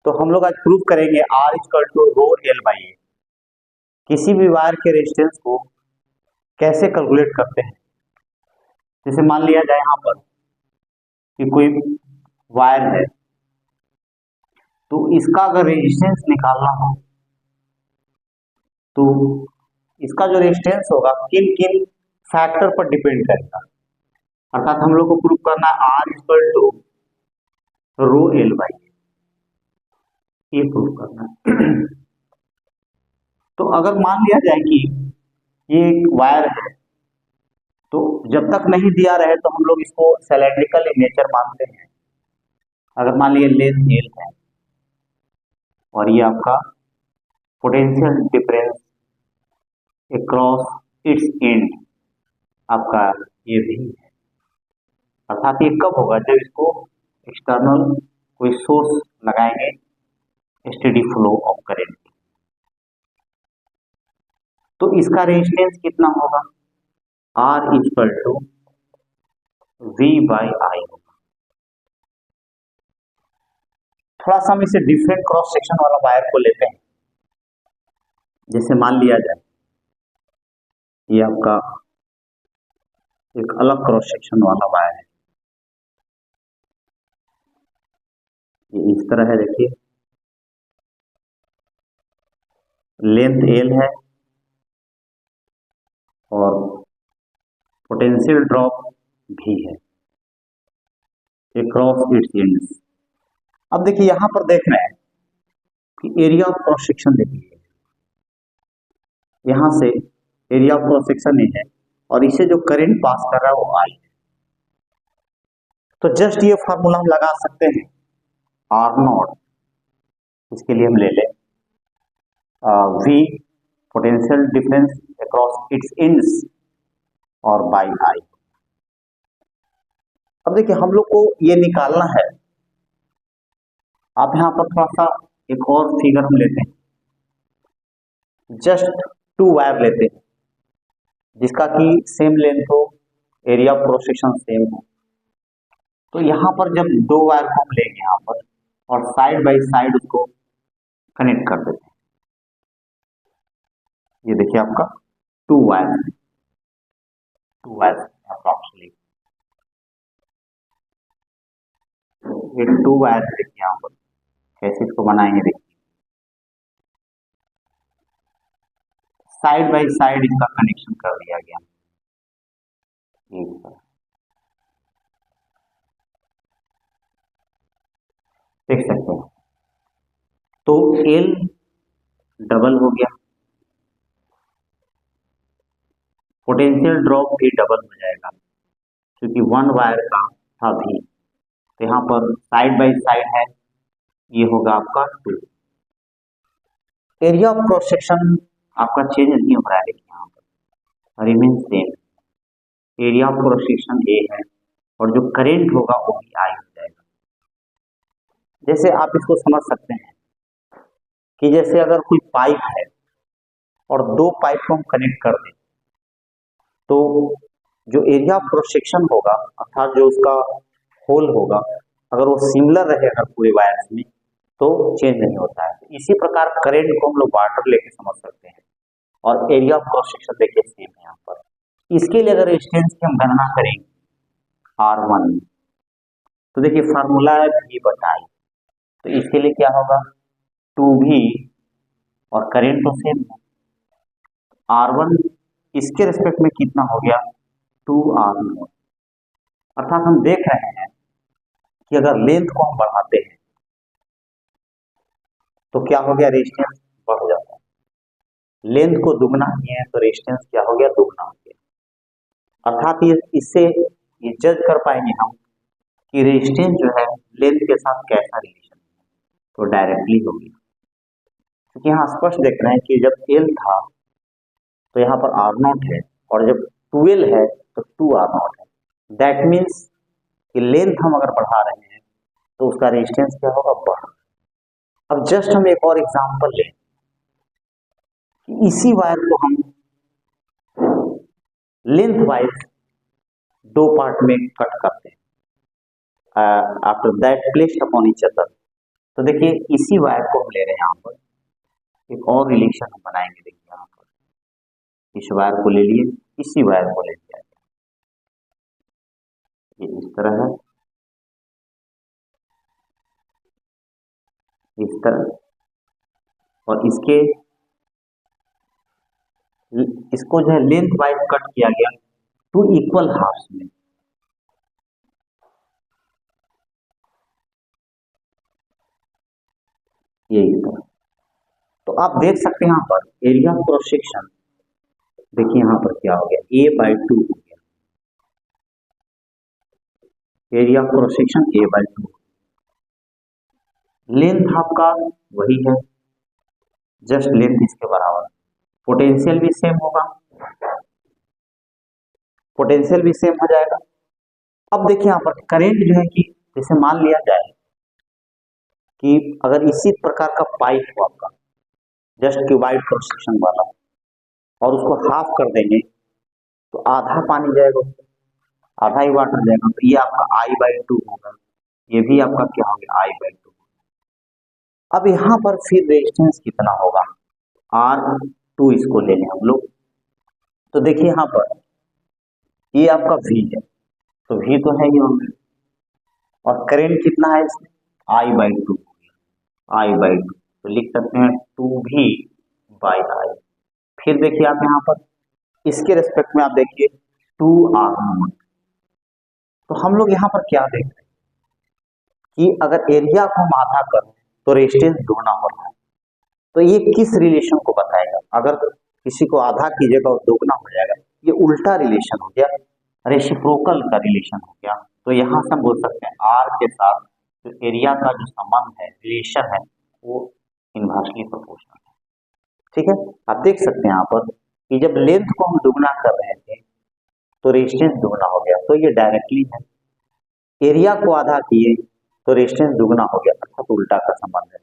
तो हम लोग आज प्रूव करेंगे R equal to rho L by A. किसी भी वायर के रेजिस्टेंस को कैसे कैलकुलेट करते हैं। जैसे मान लिया जाए यहाँ पर कि कोई वायर है, तो इसका अगर रेजिस्टेंस निकालना हो तो इसका जो रेजिस्टेंस होगा किन किन फैक्टर पर डिपेंड करेगा। अर्थात हम लोग को प्रूव करना है R equal to rho L by A, ये प्रूव करना है। तो अगर मान लिया जाए कि ये एक वायर है, तो जब तक नहीं दिया रहे तो हम लोग इसको सिलेंड्रिकल इन नेचर मानते हैं। अगर मान लिया लेंथ एल है और ये आपका potential difference across it's and आपका ये भी है। अर्थात ये कब होगा, जब इसको एक्सटर्नल कोई सोर्स लगाएंगे स्टेडी फ्लो ऑफ करेंट। तो इसका रेजिस्टेंस कितना होगा, R equal to V by I होगा। थोड़ा सा हम इसे डिफरेंट क्रॉस सेक्शन वाला वायर को लेते हैं। जैसे मान लिया जाए ये आपका एक अलग क्रॉस सेक्शन वाला वायर है, ये इस तरह है। देखिए लेंथ एल है और पोटेंशियल ड्रॉप भी है अक्रॉस इट्स एंड्स। अब देखिए यहां पर देख रहे हैं कि एरिया ऑफ क्रॉस सेक्शन देखिए, यहां से एरिया ऑफ क्रॉस सेक्शन है और इसे जो करंट पास कर रहा है वो आई है। तो जस्ट ये फार्मूला हम लगा सकते हैं आर नॉट, इसके लिए हम ले लें V potential difference across its ends और बाई आई। अब देखिए हम लोग को ये निकालना है। आप यहां पर थोड़ा सा एक और फिगर हम लेते हैं, जस्ट टू वायर लेते हैं जिसका कि सेम लेंथ हो, area of cross section same हो। तो यहां पर जब दो वायर को हम लेंगे यहां पर और साइड बाय साइड उसको कनेक्ट कर देते हैं। ये देखिए आपका टू वायर अप्रॉक्सिमेटली, ये टू वायर देखिए यहाँ पर कैसे इसको बनाएंगे। देखिए साइड बाय साइड इसका कनेक्शन कर दिया गया एक तरह, देख सकते हैं। तो एल डबल हो गया, पोटेंशियल ड्रॉप भी डबल हो जाएगा क्योंकि वन वायर का था भी। तो यहाँ पर साइड बाय साइड है, ये होगा आपका two. Area of cross section आपका चेंज नहीं हो रहा है, देखिए यहाँ पर remain same. Area of cross section A है और जो करंट होगा वो भी आई हो जाएगा। जैसे आप इसको समझ सकते हैं कि जैसे अगर कोई पाइप है और दो पाइप को हम कनेक्ट कर दें तो जो एरिया ऑफ क्रॉस सेक्शन होगा अर्थात जो उसका होल होगा, अगर वो सिमिलर रहे अगर पूरे वायर्स में तो चेंज नहीं होता है। इसी प्रकार करंट को हम लोग वाटर लेके समझ सकते हैं और एरिया ऑफ क्रॉस सेक्शन देखिए सेम है यहाँ पर। इसके लिए अगर रेजिस्टेंस की हम गणना करें R1, तो देखिए फार्मूला है V बटा I। तो इसके लिए क्या होगा 2V और करंट तो सेम है, R1 इसके रिस्पेक्ट में कितना हो गया 2R0। अर्थात हम देख रहे हैं कि अगर लेंथ को हम बढ़ाते हैं तो क्या हो गया, रेजिस्टेंस बढ़ जाता है। लेंथ को दुगना किए तो रेजिस्टेंस क्या हो गया, दुगना हो गया। अर्थात ये इससे ये जज कर पाएंगे हम कि रेजिस्टेंस जो है लेंथ के साथ कैसा रिलेशन है, तो डायरेक्टली हो गया। क्योंकि यहाँ स्पष्ट देख रहे हैं कि जब एल था तो यहाँ पर R0 है और जब 12 है तो 2R0 है। दैट मीन्स कि लेंथ हम अगर बढ़ा रहे हैं तो उसका रेजिस्टेंस क्या होगा, बढ़। अब जस्ट हम एक और एग्जांपल लें कि इसी वायर को हम लेंथ वाइज दो पार्ट में कट करते हैं after that placed upon each other. तो देखिए इसी वायर को हम ले रहे हैं यहाँ पर, एक और रिलेशन हम बनाएंगे। देखिए यहाँ पर इस वायर को ले लिए, इसी वायर को ले लिया, ये इस तरह है, इस तरह, और इसको जो है लेंथ वाइज कट किया गया टू इक्वल हाफ्स में। ये इस तरह। तो आप देख सकते हैं यहाँ पर एरिया ऑफ क्रॉस सेक्शन, देखिए यहाँ पर क्या हो गया, a/2 हो गया, area of cross section a/2। Length आपका वही है, जस्ट लेंथ इसके बराबर। पोटेंशियल भी सेम होगा, पोटेंशियल भी सेम हो जाएगा। अब देखिए यहाँ पर करंट जो है कि जैसे मान लिया जाए कि अगर इसी प्रकार का पाइप हो आपका, जस्ट क्यूबाइड क्रॉस सेक्शन वाला, और उसको हाफ कर देंगे तो आधा पानी जाएगा, आधा ही वाटर जाएगा, तो ये आपका I/2 होगा, ये भी आपका क्या हो गया, I/2। अब यहाँ पर फिर रेजिस्टेंस कितना होगा, R2 इसको ले लें हम लोग। तो देखिए यहाँ पर ये आपका V है, तो V तो है ही ऑलरेडी, और करंट कितना है इसमें, I/2, I/2, तो लिख सकते हैं 2V/I। फिर देखिए आप यहाँ पर इसके रेस्पेक्ट में आप देखिए 2R0। तो हम लोग यहाँ पर क्या देख रहे हैं कि अगर एरिया को हम आधा करें तो रेजिस्टेंस दोगुना हो रहा है, तो ये किस रिलेशन को बताएगा, अगर किसी को आधा कीजिएगा और दोगुना हो जाएगा, ये उल्टा रिलेशन हो गया, रेसिप्रोकल का रिलेशन हो गया। तो यहाँ से हम बोल सकते हैं आर के साथ जो एरिया का जो संबंध है, रिलेशन है, वो इनवर्सली प्रोपोर्शनल है। ठीक है, आप देख सकते हैं यहाँ पर कि जब लेंथ को हम दुगना कर रहे थे तो रेजिस्टेंस दुगना हो गया, तो ये डायरेक्टली है। एरिया को आधा किए तो रेजिस्टेंस दुगना हो गया, अर्थात उल्टा का संबंध है।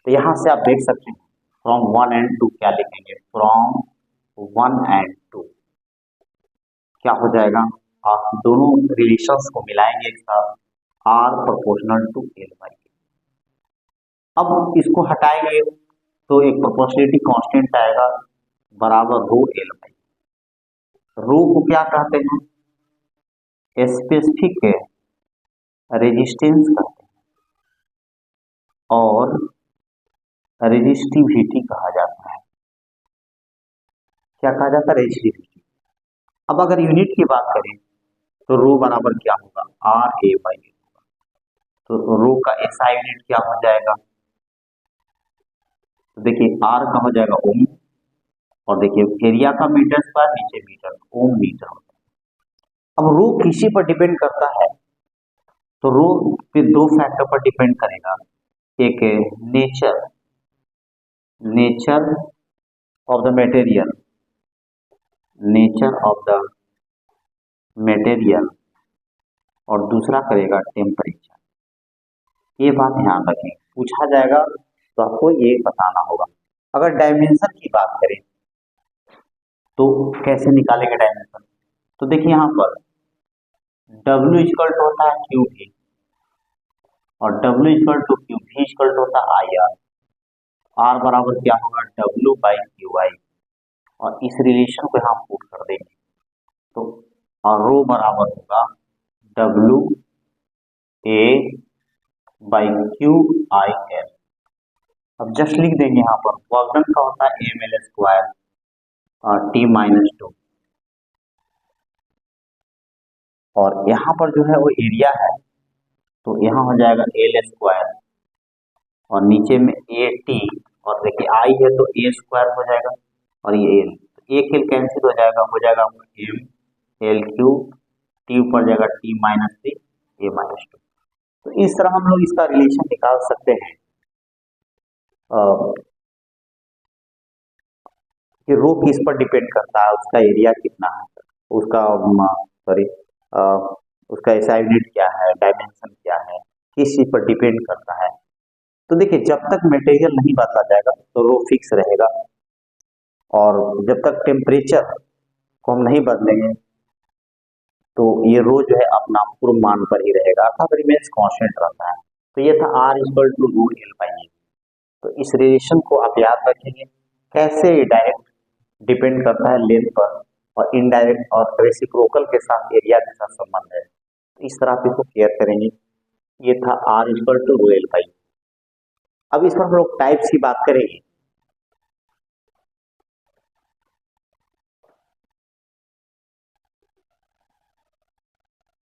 तो यहाँ से आप देख सकते हैं फ्रॉम 1 and 2 क्या लिखेंगे, फ्रॉम 1 and 2 क्या हो जाएगा, आप दोनों रिलेशंस को मिलाएंगे एक साथ, R प्रोपोर्शनल टू L/K। अब इसको हटाएंगे तो एक प्रोपोर्शनलिटी कांस्टेंट आएगा बराबर रो L/K। रो को क्या कहते हैं, स्पेसिफिक रेजिस्टेंस कहते हैं, और रेजिस्टिविटी कहा जाता है। क्या कहा जाता है, रेजिस्टिविटी। अब अगर यूनिट की बात करें तो रो बराबर क्या होगा, RA/A होगा। तो रो का SI यूनिट क्या हो जाएगा, तो देखिए R का हो जाएगा ओम, और देखिए एरिया का मीटर स्क्वायर, नीचे मीटर, ओम मीटर होता है। अब रो किसी पर डिपेंड करता है, तो रो पे दो फैक्टर पर डिपेंड करेगा, एक nature of the material, nature of the material, और दूसरा करेगा टेम्परेचर। ये बात ध्यान रखें, पूछा जाएगा तो आपको ये बताना होगा। अगर डायमेंशन की बात करें तो कैसे निकालेंगे डायमेंशन, तो देखिए यहाँ पर W इक्वल टू होता है QV, और W equal to QV equal to होता है IR। R बराबर क्या होगा, W/QI, और इस रिलेशन को यहाँ पुट कर देंगे तो रो बराबर होगा WA/QIL। अब जस्ट लिख देंगे यहाँ पर, वर्क डन का होता है mL² T-2, और यहाँ पर जो है वो एरिया है, तो यहाँ हो जाएगा L², और नीचे में AT, और देखिए I है तो A² हो जाएगा, और ये L, तो एक L कैंसिल हो जाएगा ML3, T ऊपर जाएगा T-3, A-2। तो इस तरह हम लोग इसका रिलेशन निकाल सकते हैं कि रो किस पर डिपेंड करता है, उसका एरिया कितना है, उसका उसका SI यूनिट क्या है, डायमेंशन क्या है, किस चीज पर डिपेंड करता है। तो देखिए जब तक मटेरियल नहीं बदला जाएगा तो रो फिक्स रहेगा, और जब तक टेम्परेचर को हम नहीं बदलेंगे तो ये रो जो है अपना पूर्व मान पर ही रहेगा, अर्थात रिमेन्स कांस्टेंट रहता है। तो ये था आर इक्वल टू रू एल बाई ए। तो इस रिलेशन को आप याद रखेंगे। कैसे ये डायरेक्ट डिपेंड करता है लेंथ पर, और इनडायरेक्ट और रेसिप्रोकल के साथ एरिया के साथ संबंध है। तो इस तरह आप इसको क्लियर करेंगे। ये था आर इक्वल टू रू एल बाई। अब इस पर हम लोग टाइप्स की बात करेंगे।